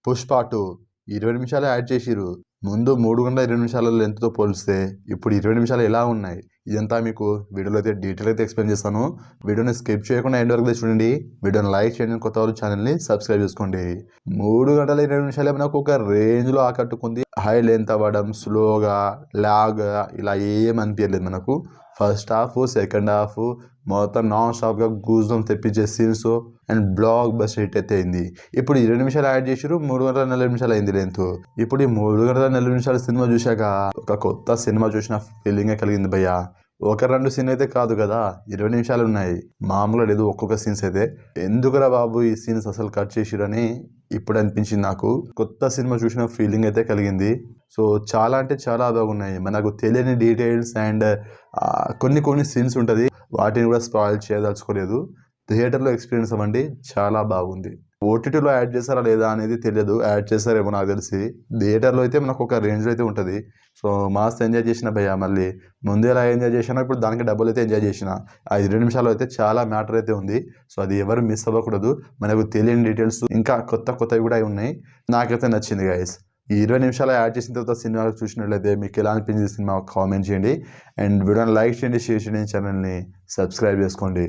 పుష్ప 2 20 నిమిషాలే యాడ్ చేసిర్రు. ముందు 3 గంటల 20 నిమిషాల లెంత్తో పోలిస్తే ఇప్పుడు 20 నిమిషాలు ఎలా ఉన్నాయి, ఇదంతా మీకు వీడియోలో అయితే డీటెయిల్ అయితే ఎక్స్ప్లెయిన్ చేస్తాను. వీడియోని స్కిప్ చేయకుండా ఎండ్ వరకు చూడండి. వీడియోని లైక్ చేయండి, కొత్త వాళ్ళు ఛానల్ని సబ్స్క్రైబ్ చేసుకోండి. 3 గంటల 20 నిమిషాలే మనకు ఒక రేంజ్లో ఆకట్టుకుంది. హై లెంత్ అవ్వడం, స్లోగా లాగ్ ఇలా ఏం అనిపించలేదు మనకు. ఫస్ట్ హాఫ్ సెకండ్ హాఫ్ మొత్తం నాన్ స్టాప్గా గూజం తెప్పించే scenes and blockbuster hit అయితే అయింది. ఇప్పుడు 20 నిమిషాలు యాడ్ చేసారు, 3 గంటల 40 నిమిషాలు అయింది లెంత్. ఇప్పుడు ఈ 3 గంటల 40 నిమిషాల సినిమా చూశాక ఒక కొత్త సినిమా చూసిన ఫీలింగే కలిగింది భయ్య. ఒక 2 సీన్ అయితే కాదు కదా, 20 నిమిషాలు ఉన్నాయి. మామూలుగా లేదు ఒక్కొక్క సీన్స్ అయితే. ఎందుకురా బాబు ఈ సీన్స్ అసలు కట్ చేసిరని ఇప్పుడు అనిపించింది నాకు. కొత్త సినిమా చూసిన ఫీలింగ్ అయితే కలిగింది. సో చాలా అంటే చాలా బాగున్నాయి. మనకు తెలియని డీటెయిల్స్ అండ్ కొన్ని సీన్స్ ఉంటుంది, వాటిని కూడా స్పాయిల్ చేయదలుచుకోలేదు. థియేటర్లో ఎక్స్పీరియన్స్ అవ్వండి, చాలా బాగుంది. ఓటీటీలో యాడ్ చేస్తారా లేదా అనేది తెలియదు, యాడ్ చేస్తారేమో నాకు తెలిసి. థియేటర్లో అయితే మనకు ఒక రేంజ్లో అయితే ఉంటుంది. సో మస్తు ఎంజాయ్ చేసిన భయ్య. మళ్ళీ ముందు ఎలా ఎంజాయ్ చేసినా ఇప్పుడు దానికి డబ్బులు అయితే ఎంజాయ్ చేసిన. ఆ 20 నిమిషాలు అయితే చాలా మ్యాటర్ అయితే ఉంది. సో అది ఎవరు మిస్ అవ్వకూడదు. మనకు తెలియని డీటెయిల్స్ ఇంకా కొత్తవి కూడా ఉన్నాయి. నాకైతే నచ్చింది గైస్. ఈ 20 నిమిషాలు యాడ్ చేసిన తర్వాత సినిమా చూసినట్లయితే మీకు ఎలా అనిపించింది సినిమా కామెంట్ చేయండి. అండ్ వీడియోని లైక్ చేయండి, షేర్ చేయండి, ఛానల్ని సబ్స్క్రైబ్ చేసుకోండి.